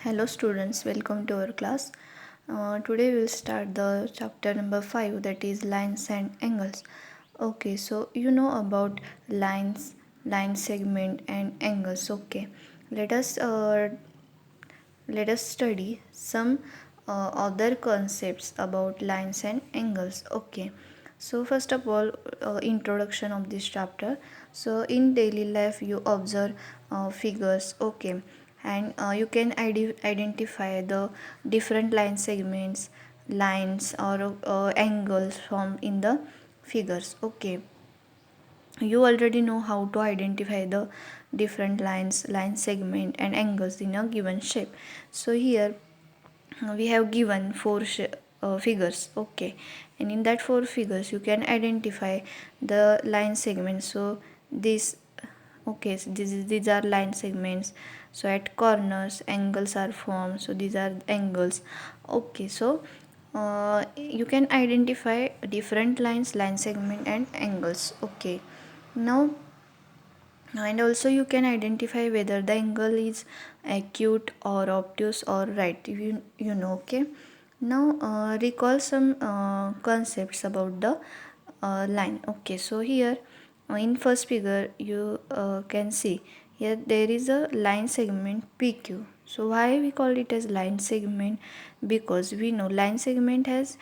Hello students, welcome to our class. Today we will start the chapter number 5, that is lines and angles. Okay, so you know about lines, line segment and angles. Okay, let us uh, let us study some other concepts about lines and angles. Okay, so first of all, introduction of this chapter. So in daily life you observe figures. Okay, and you can identify the different line segments, lines or angles from in the figures. Okay, you already know how to identify the different lines, line segment and angles in a given shape. So here we have given figures. Okay, and in that four figures you can identify the line segments. So this okay, so these are line segments. So at corners angles are formed, so these are angles. Okay, so you can identify different lines, line segment and angles. Okay, now and also you can identify whether the angle is acute or obtuse or right. You know. Okay, now recall some concepts about the line. Okay, so here in first figure you can see here there is a line segment PQ. So why we call it as line segment? Because we know line segment has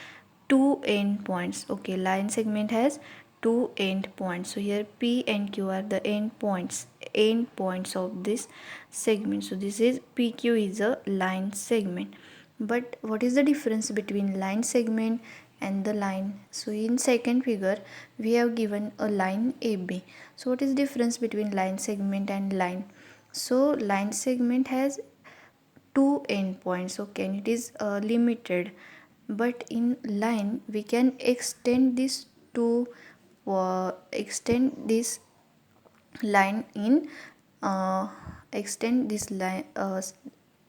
two end points. Okay, line segment has two end points. So here P and Q are the end points of this segment. So this is PQ is a line segment. But what is the difference between line segment and the line? So in second figure we have given a line AB. So what is the difference between line segment and line? So line segment has two endpoints. Okay, and it is limited, but in line we can extend this line in extend this line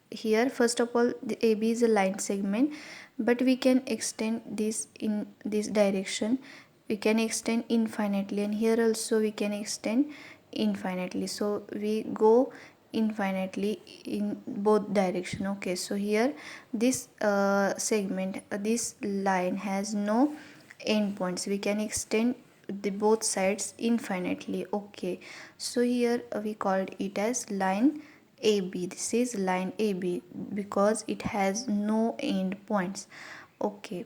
here. First of all, the AB is a line segment, but we can extend this in this direction. We can extend infinitely, and here also we can extend infinitely. So we go infinitely in both direction. Okay, so here this segment, this line has no endpoints. We can extend the both sides infinitely. Okay, so here we called it as line AB. This is line AB because it has no end points. Okay,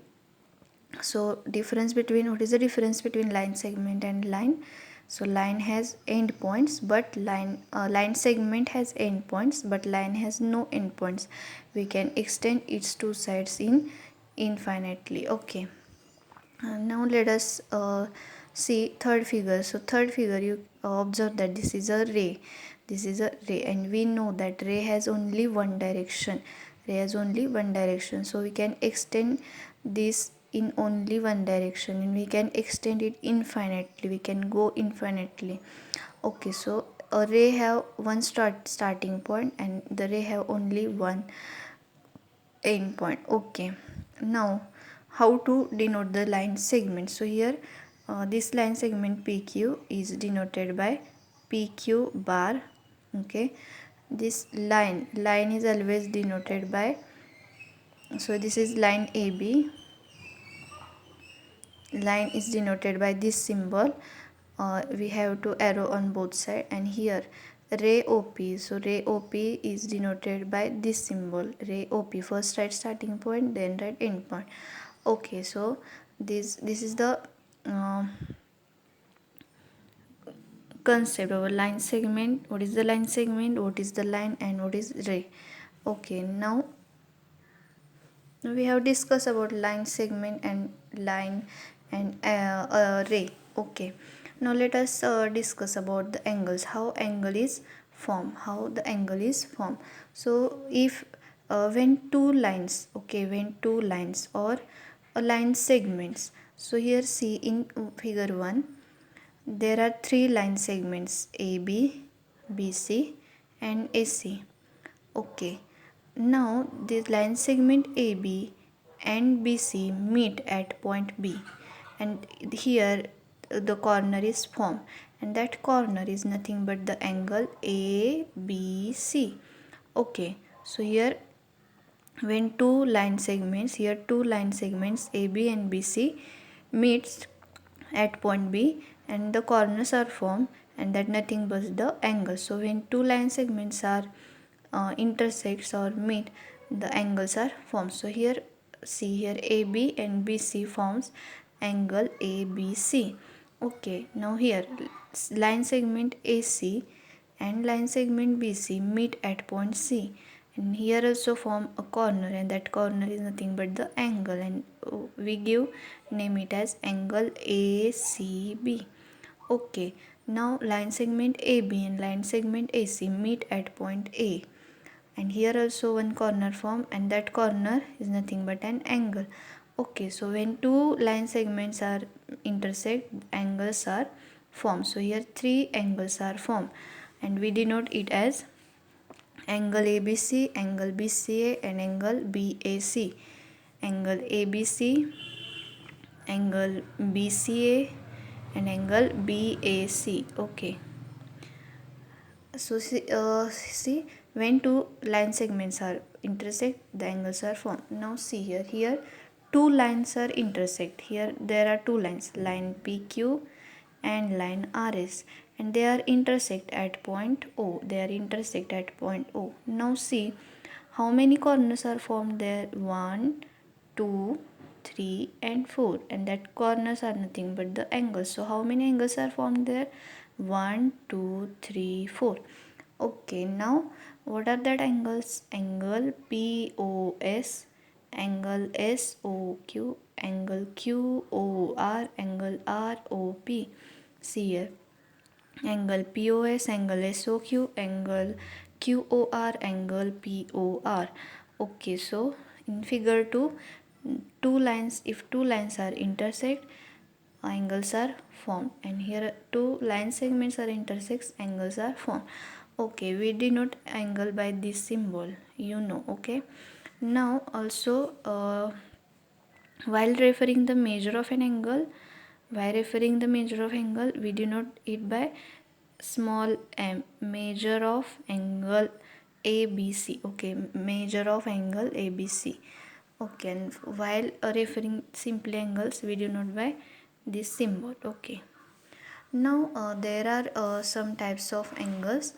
so difference between, what is the difference between line segment and line? So line has end points, but line segment has end points, but line has no end points. We can extend its two sides in infinitely. Okay, now let us see third figure. So third figure you observe that this is a ray. This is a ray, and we know that ray has only one direction. Ray has only one direction, so we can extend this in only one direction, and we can extend it infinitely. We can go infinitely. Okay, so a ray have one starting point, and the ray have only one end point. Okay, now how to denote the line segment? So here this line segment PQ is denoted by PQ bar. Okay, this line is always denoted by, so this is line AB. Line is denoted by this symbol. We have to arrow on both sides, and here ray OP. So ray OP is denoted by this symbol, ray OP. First right starting point, then right end point. Okay, so this is the uh, concept of a line segment. What is the line segment, what is the line, and what is ray? Okay, now we have discussed about line segment and line and ray. Okay, now let us discuss about the angles, how angle is formed, how the angle is formed. So if when two lines, okay, when two lines or a line segments. So here see in figure 1 there are three line segments AB, BC and AC. Okay, now the line segment AB and BC meet at point B, and here the corner is formed, and that corner is nothing but the angle ABC. Okay, so here when two line segments, here two line segments AB and BC meets at point B and the corners are formed, and that nothing but the angle. So when two line segments are intersects or meet, the angles are formed. So here see, here AB and BC forms angle ABC. Okay, now here line segment AC and line segment BC meet at point C, and here also form a corner, and that corner is nothing but the angle, and we give name it as angle ACB. Okay, now line segment AB and line segment AC meet at point A, and here also one corner form, and that corner is nothing but an angle. Okay, so when two line segments are intersect, angles are formed. So here three angles are formed, and we denote it as angle ABC, angle BCA, and angle BAC. Angle ABC, angle BCA, and angle BAC. Okay, so see, when two line segments are intersect, the angles are formed. Now see here, two lines are intersect. Here there are two lines, line PQ and line RS, and they are intersect at point O. They are intersect at point O. Now see how many corners are formed there. 1, 2, 3 and 4, and that corners are nothing but the angles. So how many angles are formed there? 1, 2, 3, 4. Okay, now what are that angles? Angle POS, angle SOQ, angle QOR, angle ROP. See here, angle POS, angle SOQ, angle QOR, angle POR. Okay, so in figure 2, two lines, if two lines are intersect, angles are formed, and here two line segments are intersects, angles are formed. Okay, we denote angle by this symbol, okay. Now also while referring the measure of an angle, we denote it by small m, measure of angle ABC. Okay, measure of angle ABC. Okay, and while referring simply angles, we denote by this symbol. Okay, now there are some types of angles.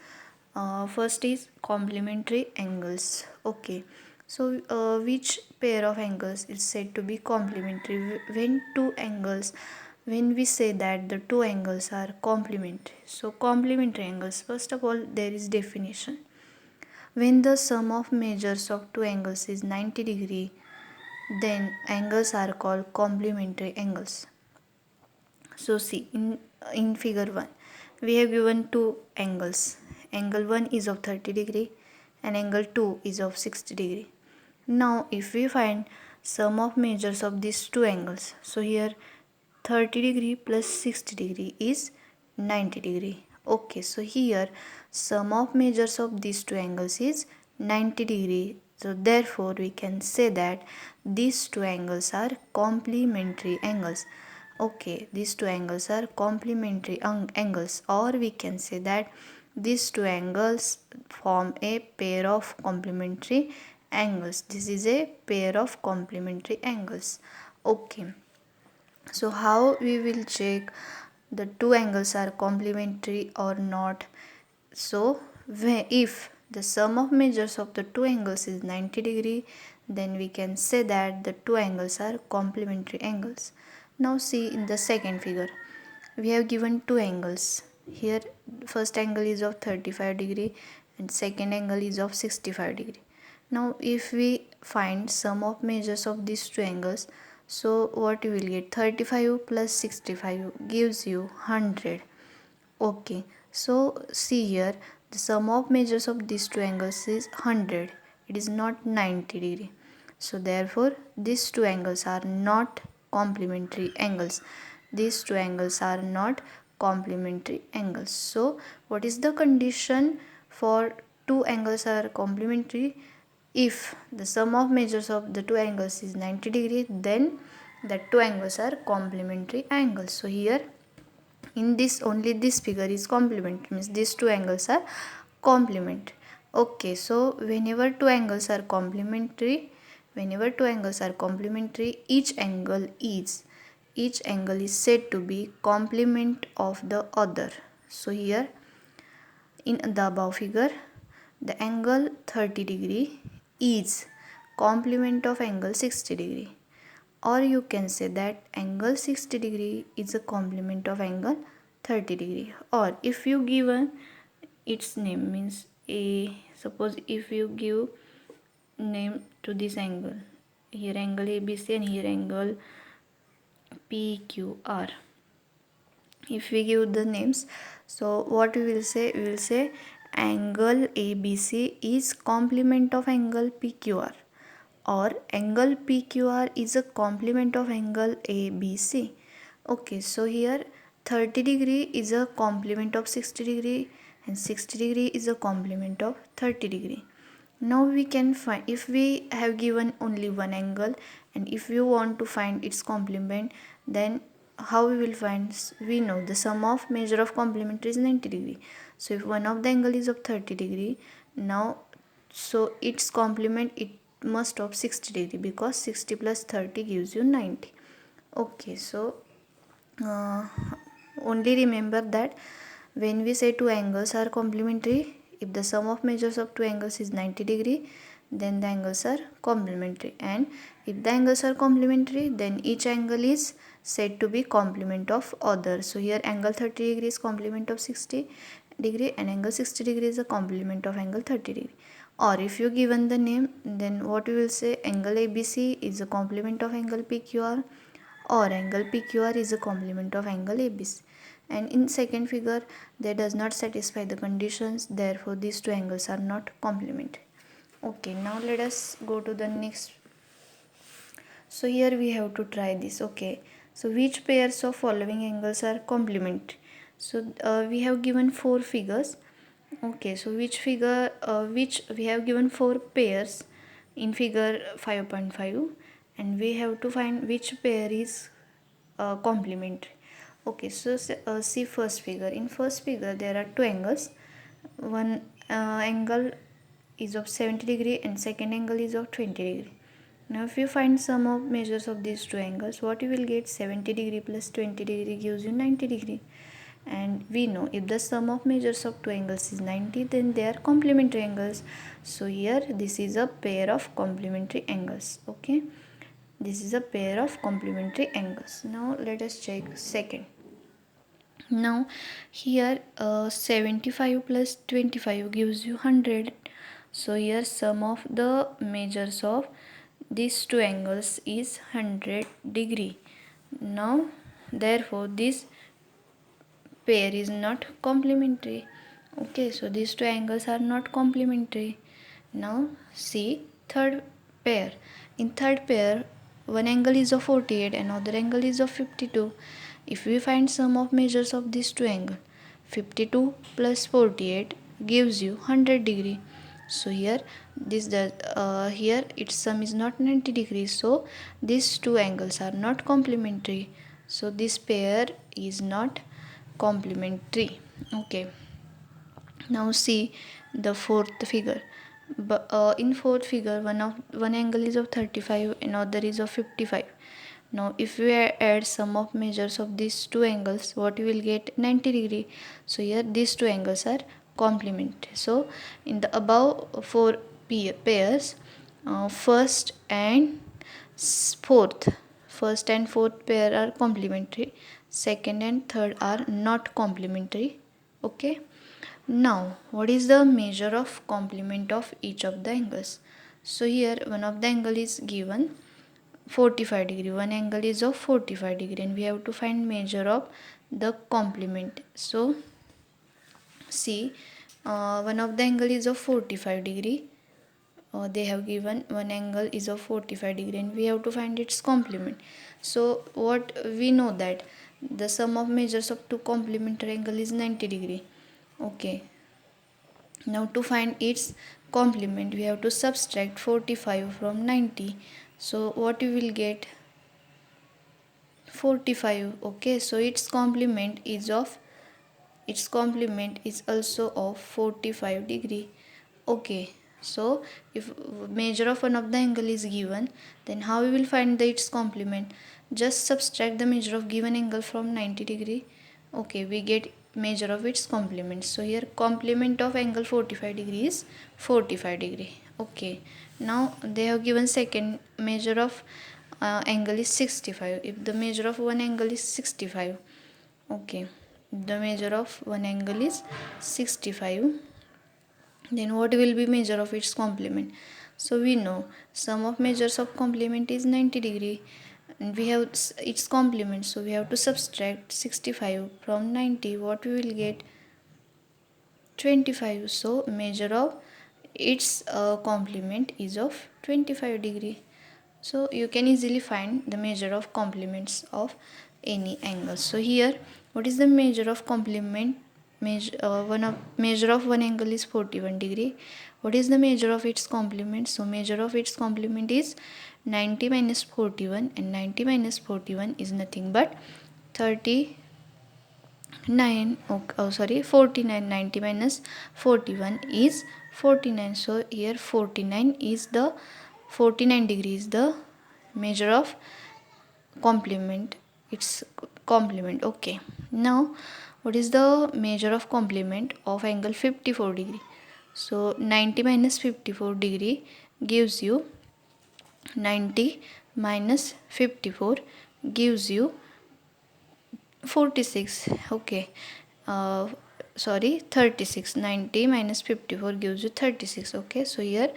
First is complementary angles. Okay, so which pair of angles is said to be complementary? When we say that the two angles are complementary, so complementary angles, first of all there is definition. When the sum of measures of two angles is 90 degree, then angles are called complementary angles. So see, in figure 1 we have given two angles. Angle 1 is of 30 degree and angle 2 is of 60 degree. Now if we find sum of measures of these two angles, so here 30 degree plus 60 degree is 90 degree. Okay, so here sum of measures of these two angles is 90 degree. So therefore we can say that these two angles are complementary angles. Okay, these two angles are complementary angles, or we can say that these two angles form a pair of complementary angles. This is a pair of complementary angles. Okay, so how we will check the two angles are complementary or not? So if the sum of measures of the two angles is 90 degree, then we can say that the two angles are complementary angles. Now see in the second figure, we have given two angles. Here first angle is of 35 degree and second angle is of 65 degree. Now if we find sum of measures of these two angles, so what you will get? 35 plus 65 gives you 100. Okay, so see here, the sum of measures of these two angles is 100. It is not 90 degree. So therefore these two angles are not complementary angles. These two angles are not complementary angles. So what is the condition for two angles are complementary? If the sum of measures of the two angles is 90 degree, then the two angles are complementary angles. So here in this only this figure is complementary, means these two angles are complement. Okay, so whenever two angles are complementary, each angle is said to be complement of the other. So here in the above figure, the angle 30 degree is complement of angle 60 degree, or you can say that angle 60 degree is a complement of angle 30 degree. Or if you given its name, means a, suppose if you give name to this angle, here angle ABC and here angle PQR, if we give the names, so what we will say, we will say angle ABC is complement of angle PQR, or angle PQR is a complement of angle ABC. Okay, so here 30 degree is a complement of 60 degree and 60 degree is a complement of 30 degree. Now we can find, if we have given only one angle and if you want to find its complement, then how we will find? We know the sum of measure of complementary is 90 degree. So if one of the angle is of 30 degree, now so its complement it must of 60 degree, because 60 plus 30 gives you 90. Okay, so uh, only remember that when we say two angles are complementary, if the sum of measures of two angles is 90 degree, then the angles are complementary, and if the angles are complementary, then each angle is said to be complement of other. So here angle 30 degree is complement of 60 degree and angle 60 degree is a complement of angle 30 degree. Or if you given the name, then what we will say, angle ABC is a complement of angle PQR, or angle PQR is a complement of angle ABC. And in second figure, they does not satisfy the conditions, therefore these two angles are not complementary. Okay, now let us go to the next. So here we have to try this. Okay, so which pairs of following angles are complementary? So we have given four figures. Okay, so which we have given four pairs in figure 5.5, and we have to find which pair is complementary. Okay, so see first figure. In first figure there are two angles. One angle is of 70 degree and second angle is of 20 degree. Now if you find sum of measures of these two angles, what you will get, 70 degree plus 20 degree gives you 90 degree. And we know if the sum of measures of two angles is 90, then they are complementary angles. So here this is a pair of complementary angles. Okay, this is a pair of complementary angles. Now let us check second. Now here 75 plus 25 gives you 100. So here sum of the measures of these two angles is 100 degree. Now therefore this pair is not complementary. Okay, so these two angles are not complementary. Now see third pair. In third pair, one angle is of 48 and other angle is of 52. If we find sum of measures of these two angles, 52 plus 48 gives you 100 degree. So here this does here its sum is not 90 degrees, so these two angles are not complementary, so this pair is not complementary. Okay, now see the fourth figure. But in fourth figure, one angle is of 35 and other is of 55. Now if we add sum of measures of these two angles, what you will get, 90 degree. So here these two angles are complementary. So in the above four pairs, first and fourth first and fourth pair are complementary, second and third are not complementary. Okay, now what is the measure of complement of each of the angles? So here one of the angle is given 45 degree, one angle is of 45 degree, and we have to find measure of the complement. So see one of the angle is of 45 degree, they have given one angle is of 45 degree and we have to find its complement. So what we know that the sum of measures of two complementary angle is 90 degree. Okay, now to find its complement, we have to subtract 45 from 90. So what you will get, 45. Okay, so its complement is also of 45 degree. Okay, so if measure of one of the angle is given, then how we will find its complement? Just subtract the measure of given angle from 90 degree. Okay, we get measure of its complement. So here complement of angle 45 degree is 45 degree. Okay, now they have given second measure of angle is 65. If the measure of one angle is 65, okay, the measure of one angle is 65, then what will be measure of its complement? So we know sum of measures of complement is 90 degree, and we have its complement, so we have to subtract 65 from 90. What we will get? 25. So measure of its complement is of 25 degree. So you can easily find the measure of complements of any angle. So here, what is the measure of complement? Measure of one angle is 41 degree. What is the measure of its complement? So measure of its complement is 90 minus 41, and 90 minus 41 is nothing but 39. Oh, sorry, 49. 90 minus 41 is 49. So here 49 degrees the measure of complement, its complement. Okay, now what is the measure of complement of angle 54 degree? So 90 minus 54 degree gives you 90 minus 54 gives you 46. Okay, uh, sorry, 36. 90 minus 54 gives you 36. Okay, so here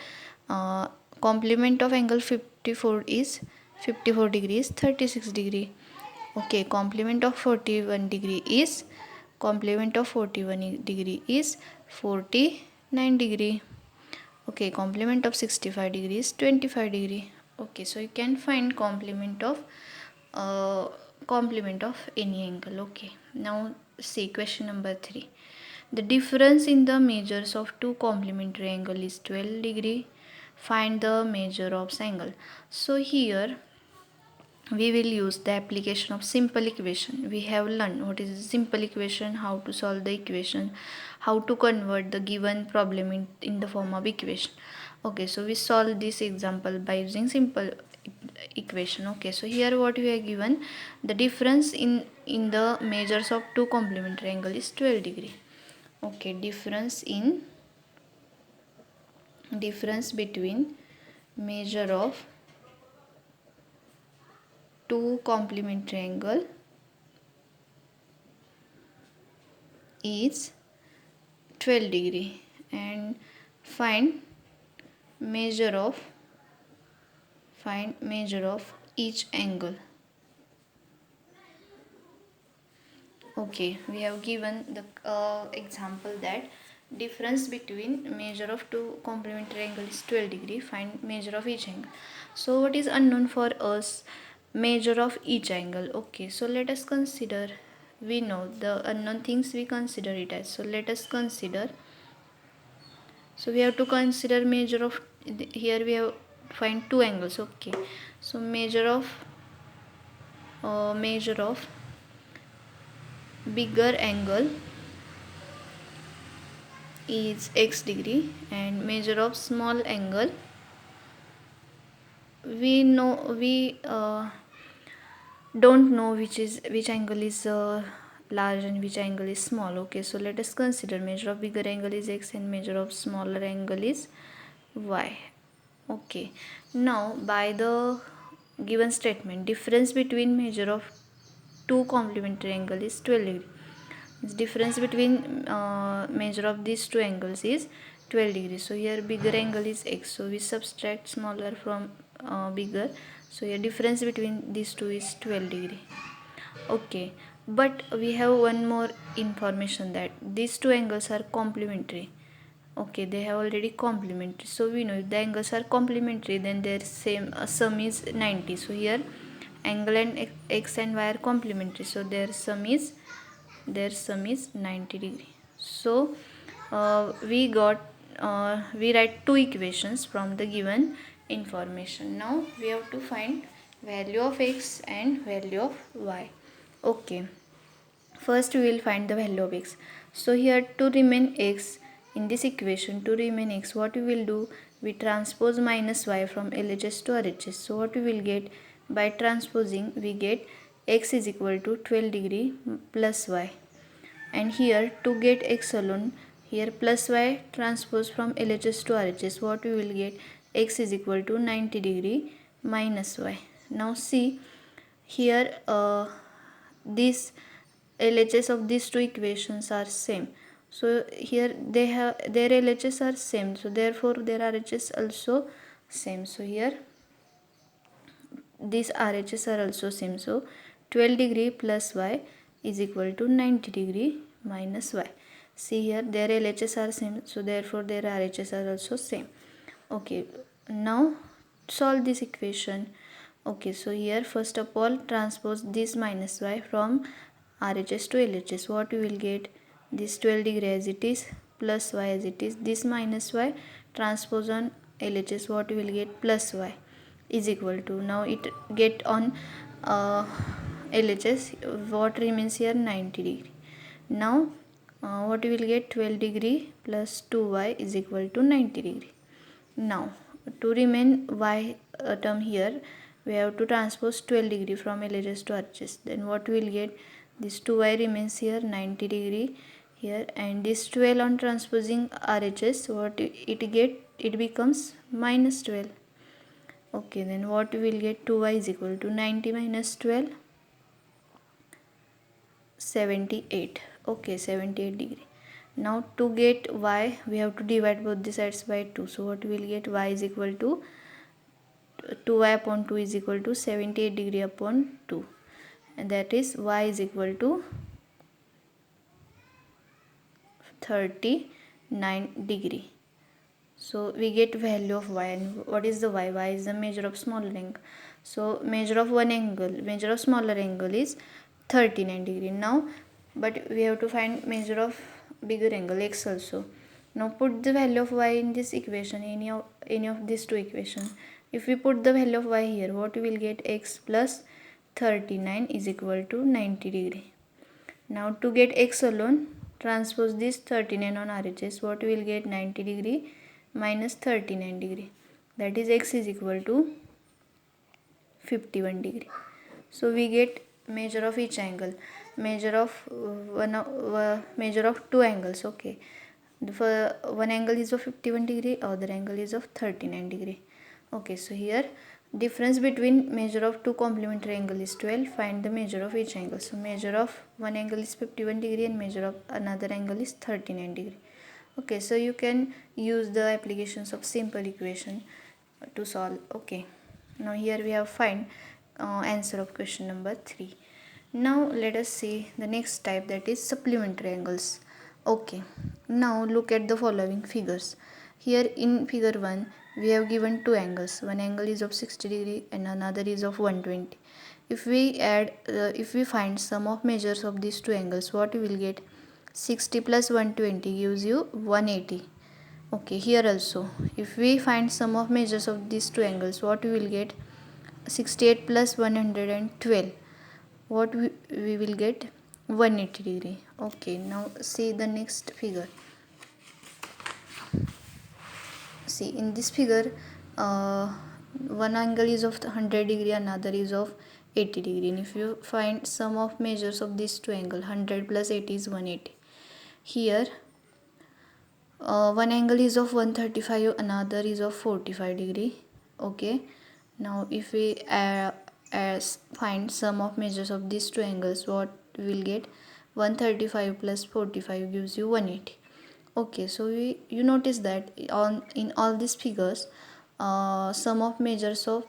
complement of angle 54 is 54 degrees 36 degree. Okay, complement of 41 degree is 49 degree. Okay, complement of 65 degree is 25 degree. Okay, so you can find uh, complement of any angle. Okay, now see question number 3. The difference in the measures of two complementary angle is 12 degree. Find the measure of angle. So here we will use the application of simple equation. We have learned what is a simple equation, how to solve the equation, how to convert the given problem in the form of equation. Okay, so we solve this example by using simple equation. Okay, so here what we are given, the difference in the measures of two complementary angle is 12 degree. Okay, difference between measure of two complementary angle is 12 degree, and find measure of each angle. Okay, we have given the example that difference between measure of two complementary angle is 12 degree. Find measure of each angle. So what is unknown for us? Measure of each angle. Okay, so let us consider, we know the unknown things, we consider it as. So let us consider, so we have to consider measure of, here we have find two angles. Okay, so measure of bigger angle is x degree, and measure of small angle, we know, we don't know which angle is large and which angle is small. Okay, so let us consider measure of bigger angle is x and measure of smaller angle is y. Okay, now by the given statement, difference between measure of two complementary angle is 12 degree. The difference between measure of these two angles is 12 degrees. So here bigger angle is x, so we subtract smaller from bigger, so here difference between these two is 12 degree. Okay, but we have one more information, that these two angles are complementary. Okay, they have already complementary, so we know if the angles are complementary, then their same sum is 90. So here angle and x and y are complementary, so their sum is 90 degree. So we write two equations from the given information. Now we have to find value of x and value of y. Okay, first we will find the value of x. So here to remain x, in this equation to remain x, what we will do, we transpose minus y from LHS to RHS. So what we will get, by transposing we get x is equal to 12 degree plus y, and here to get x alone, here plus y transpose from LHS to RHS, what we will get, x is equal to 90 degree minus y. Now see here, this LHS of these two equations are same, so here they have their LHS are same, so therefore their RHS also same. So here these RHS are also same, so 12 degree plus y is equal to 90 degree minus y. See here their LHS are same, so therefore their RHS are also same. Okay, now solve this equation. Okay, so here first of all transpose this minus y from RHS to LHS. What we will get, this 12 degree as it is plus y as it is, this minus y transpose on LHS, what we will get, plus y is equal to, now it get on LHS, what remains here, 90 degree. Now what we will get, 12 degree plus 2y is equal to 90 degree. Now to remain y term here, we have to transpose 12 degree from LHS to RHS. Then what we will get, this 2y remains here, 90 degree here, and this 12 on transposing RHS, what it get, it becomes minus 12. Okay, then what we will get, 2y is equal to 90 minus 12, 78. Okay, 78 degree. Now to get y, we have to divide both the sides by 2. So what we will get, y is equal to 2y upon 2 is equal to 78 degree upon 2, and that is y is equal to 39 degree. So we get value of y, and what is the y? Y is the measure of smaller angle. So measure of one angle, measure of smaller angle is 39 degree. Now but we have to find measure of bigger angle, x also. Now put the value of y in this equation, any of these two equations. If we put the value of y here, what we will get, x plus 39 is equal to 90 degree. Now to get x alone, transpose this 39 on RHS, what we will get, 90 degree minus 39 degree, that is x is equal to 51 degree. So we get measure of each angle, measure of measure of two angles. Okay, for one angle is of 51 degree, other angle is of 39 degree. Okay, so here difference between measure of two complementary angle is 12. Find the measure of each angle. So measure of one angle is 51 degree and measure of another angle is 39 degree. Okay, so you can use the applications of simple equation to solve. Okay, now here we have find answer of question number 3. Now let us see the next type, that is supplementary angles. Okay, now look at the following figures. Here in figure 1 we have given two angles, one angle is of 60 degree and another is of 120. If we find sum of measures of these two angles, what we will get, 60 plus 120 gives you 180. Okay, here also if we find sum of measures of these two angles, what we will get, 68 plus 112, what we will get, 180 degree. Okay, now see the next figure. See in this figure, one angle is of 100 degree, another is of 80 degree, and if you find sum of measures of these two angles, 100 plus 80 is 180. Here one angle is of 135, another is of 45 degree. Okay, now if we find sum of measures of these two angles, what we will get, 135 plus 45 gives you 180. Okay, so you notice that in all these figures, sum of measures of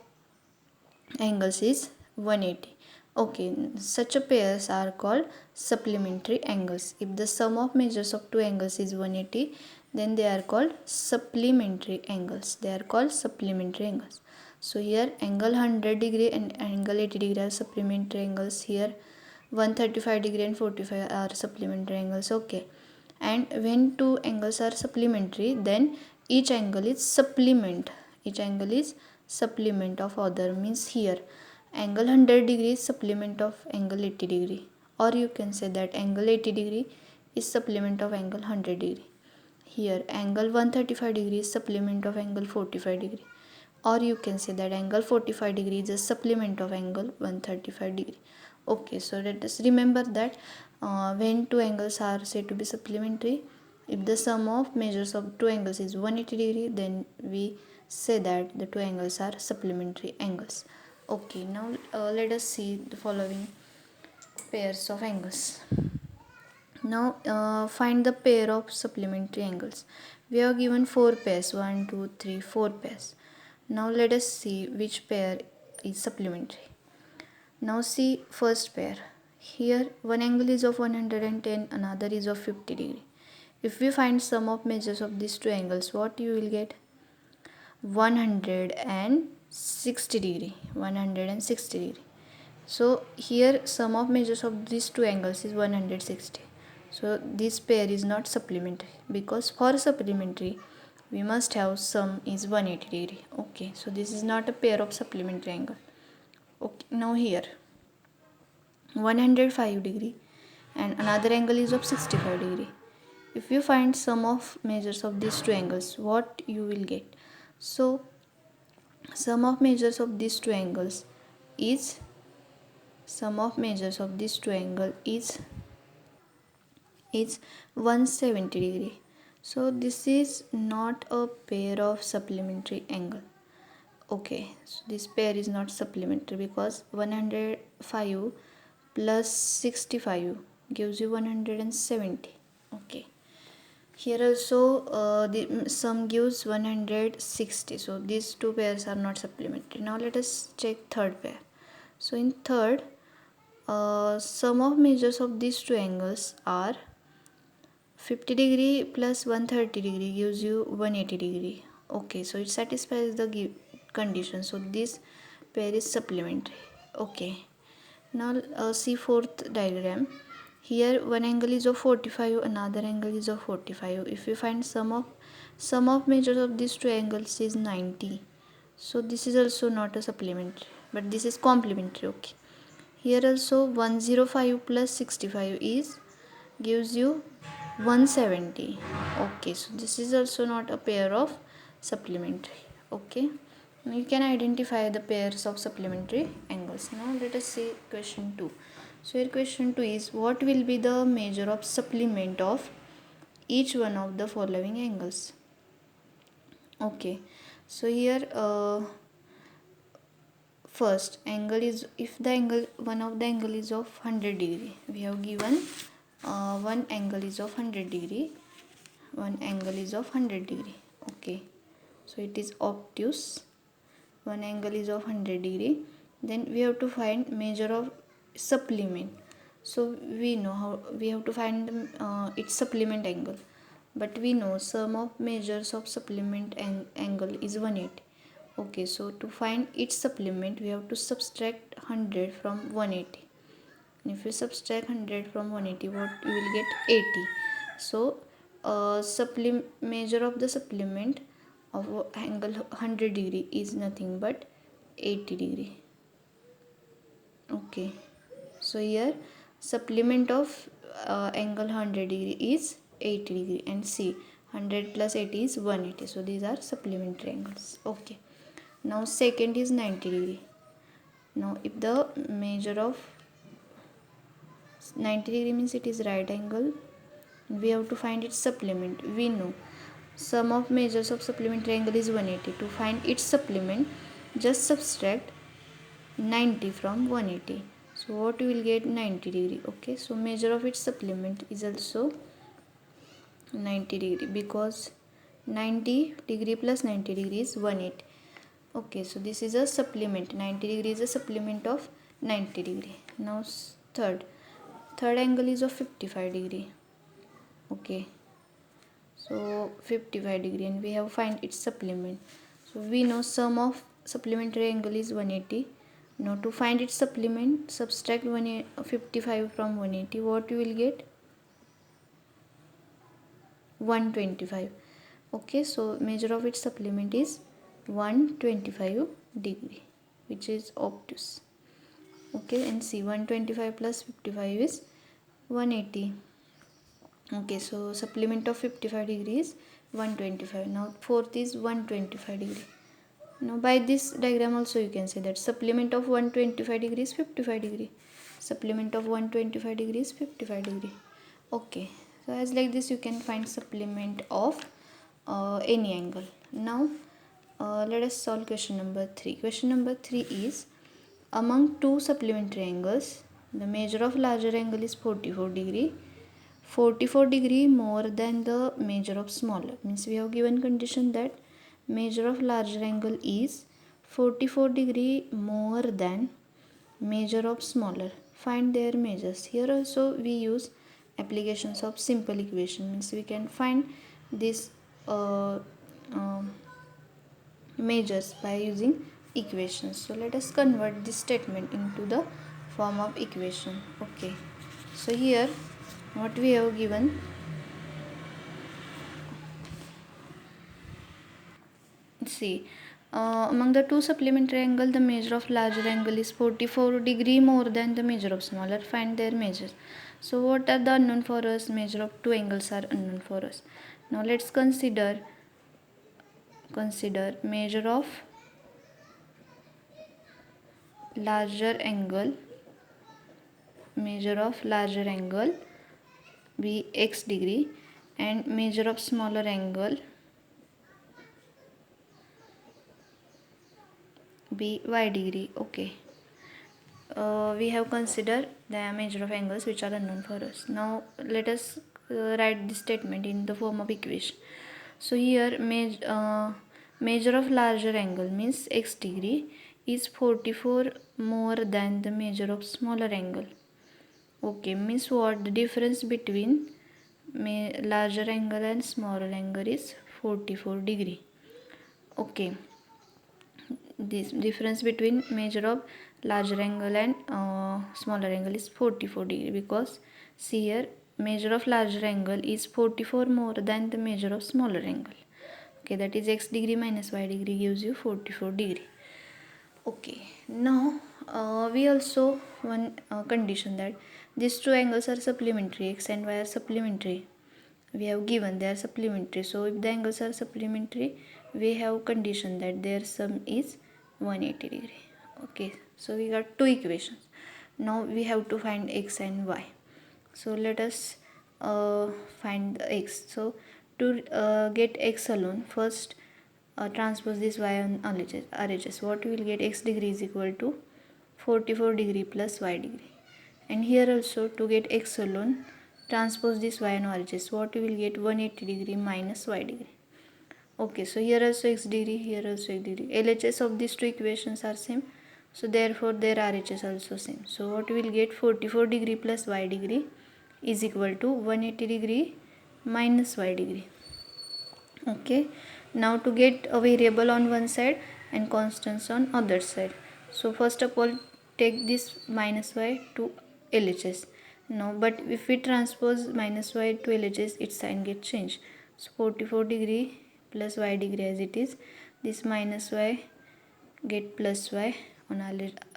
angles is 180. Okay, such a pairs are called supplementary angles. If the sum of measures of two angles is 180, then they are called supplementary angles. They are called supplementary angles. So here angle 100 degree and angle 80 degree are supplementary angles. Here 135 degree and 45 are supplementary angles. Okay, and when two angles are supplementary, then each angle is supplement. Each angle is supplement of other, means here angle 100 degree is supplement of angle 80 degree, or you can say that angle 80 degree is supplement of angle 100 degree. here angle 135 degree is supplement of angle 45 degree, or you can say that angle 45 degree is a supplement of angle 135 degree. Okay, so let us remember that when two angles are said to be supplementary, if the sum of measures of two angles is 180 degree, then we say that the two angles are supplementary angles. Okay, now let us see the following pairs of angles. Now find the pair of supplementary angles. We are given 4 pairs, 1, 2, 3, 4 pairs. Now let us see which pair is supplementary. Now see first pair. Here one angle is of 110, another is of 50 degree. If we find sum of measures of these two angles, what you will get? 160 degree. 160 degree. So here sum of measures of these two angles is 160. So this pair is not supplementary, because for supplementary we must have sum is 180 degree. Okay, so this is not a pair of supplementary angle. Okay, now here 105 degree and another angle is of 65 degree. If you find sum of measures of these two angles, what you will get? So sum of measures of these two angles is 170 degree. So this is not a pair of supplementary angle. Okay, so this pair is not supplementary because 105 plus 65 gives you 170. Okay, here also the sum gives 160. So these two pairs are not supplementary. Now let us check third pair. So in third, sum of measures of these two angles are 50 degree plus 130 degree gives you 180 degree. Okay, so it satisfies the condition. So this pair is supplementary. Okay, now see fourth diagram. Here one angle is of 45, another angle is of 45. If we find sum of measures of these two angles is 90. So this is also not a supplementary, but this is complementary. Okay, here also 105 plus 65 is gives you 170. Okay, so this is also not a pair of supplementary. Okay, you can identify the pairs of supplementary angles. Now let us see question 2. So here question 2 is, what will be the measure of supplement of each one of the following angles? Okay, so here first angle is, if the angle one of the angle is of 100 degree, we have given one angle is of 100 degree, one angle is of 100 degree. Okay, so it is obtuse. One angle is of 100 degree. Then we have to find measure of supplement. So we know how we have to find its supplement angle, but we know sum of measures of supplement angle is 180. Okay, so to find its supplement we have to subtract 100 from 180. And if you subtract 100 from 180, what you will get? 80. So measure of the supplement of angle 100 degree is nothing but 80 degree. Okay, so here supplement of angle 100 degree is 80 degree, and see 100 plus 80 is 180. So these are supplementary angles. Okay, now second is 90 degree. Now if the measure of 90 degree means it is right angle, we have to find its supplement. We know sum of measures of supplementary angle is 180. To find its supplement, just subtract 90 from 180. So what you will get? 90 degree. Okay, so measure of its supplement is also 90 degree, because 90 degree plus 90 degree is 180. Okay, so this is a supplement. 90 degree is a supplement of 90 degree. Now third angle is of 55 degree. Okay, so 55 degree, and we have find its supplement. So we know sum of supplementary angle is 180. Now to find its supplement, subtract 55 from 180. What you will get? 125. Okay, so measure of its supplement is 125 degree, which is obtuse. Okay, and see 125 plus 55 is 180. Okay, so supplement of 55 degrees 125. Now fourth is 125 degree. Now by this diagram also you can say that supplement of 125 degrees 55 degree. Supplement of 125 degrees 55 degree. Okay, so as like this you can find supplement of any angle. Now let us solve question number 3. Question number 3 is, among two supplementary angles, the measure of larger angle is 44 degree. 44 degree more than the measure of smaller. Means we have given condition that measure of larger angle is 44 degree more than measure of smaller. Find their measures. Here also we use applications of simple equation. Means we can find this uh, uh, measures by using equations. So let us convert this statement into the form of equation. Okay, so here what we have given, see, among the two supplementary angle the measure of larger angle is 44 degree more than the measure of smaller. Find their measures. So what are the unknown for us? Measure of two angles are unknown for us. Now let's consider measure of larger angle, be x degree, and measure of smaller angle be y degree. Okay, we have considered the measure of angles which are unknown for us. Now let us write this statement in the form of equation. So here measure of larger angle means x degree is 44 more than the measure of smaller angle. Okay, means what? The difference between larger angle and smaller angle is 44 degree. Okay, this difference between measure of larger angle and smaller angle is 44 degree, because see here measure of larger angle is 44 more than the measure of smaller angle. Okay, that is x degree minus y degree gives you 44 degree. Okay, now we also one condition that these two angles are supplementary, x and y are supplementary. We have given they are supplementary. So if the angles are supplementary, we have condition that their sum is 180 degree. Okay, so we got two equations. Now we have to find x and y. So let us find the x. So to get x alone, first transpose this y on RHS. What we will get? X degree is equal to 44 degree plus y degree. And here also to get x alone, transpose this y on RHS. What we will get? 180 degree minus y degree. Okay, so here also x degree, here also x degree. LHS of these two equations are same. So therefore their RHS also same. So what we will get? 44 degree plus y degree is equal to 180 degree minus y degree. Okay, now to get a variable on one side and constants on other side. So first of all take this minus y to LHS. Now but if we transpose minus y to LHS, its sign gets changed. So 44 degree plus y degree as it is, this minus y get plus y on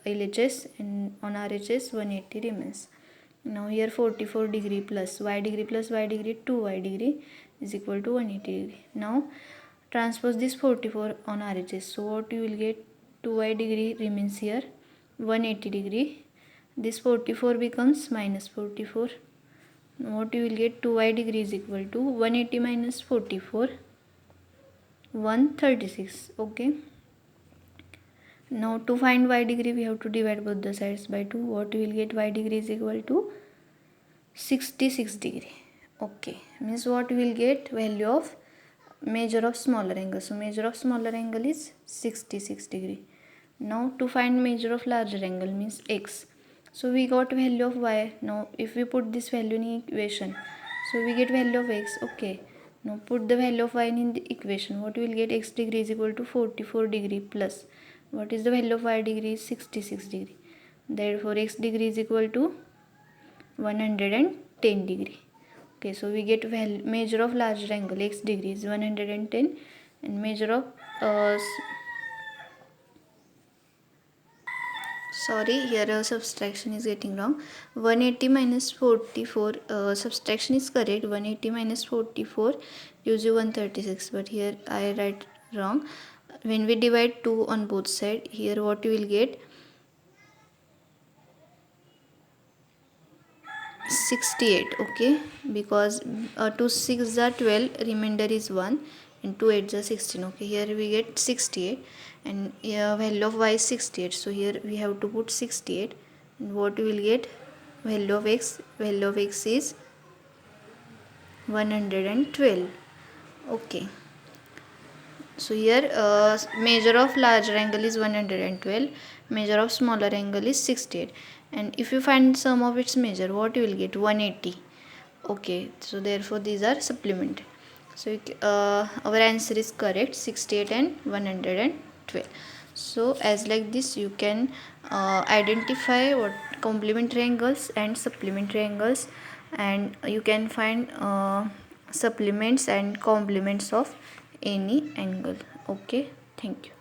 LHS, and on RHS 180 remains. Now here 44 degree plus y degree 2y degree is equal to 180 degree. Now transpose this 44 on RHS. So what you will get? 2y degree remains here, 180 degree. This 44 becomes minus 44. What you will get? 2y degree is equal to 180 minus 44, 136. Okay. Now to find y degree we have to divide both the sides by 2. What you will get? Y degree is equal to 66 degree. Okay, means what we will get? Value of measure of smaller angle. So measure of smaller angle is 66 degree. Now to find measure of larger angle means x. So we got value of y. Now if we put this value in equation, so we get value of x. Okay, now put the value of y in the equation. What we will get? X degree is equal to 44 degree plus what is the value of y degree? 66 degree. Therefore x degree is equal to 110 degree. Okay, so we get measure of larger angle x degree is 110, and measure of sorry, here subtraction is getting wrong. 180 minus 44, subtraction is correct. 180 minus 44 gives you 136, but here I write wrong. When we divide 2 on both sides, here what you will get, 68. Okay, because 2 6 are 12, remainder is 1, and 2 8 are 16. Okay, here we get 68, and value of y is 68, so here we have to put 68, and what we will get, value of x is 112. Okay, so here measure of larger angle is 112, measure of smaller angle is 68, and if you find sum of its measure, what you will get, 180. Okay, so therefore these are supplemented. So our answer is correct, 68 and 112. So as like this you can identify what complementary angles and supplementary angles, and you can find supplements and complements of any angle. Okay, thank you.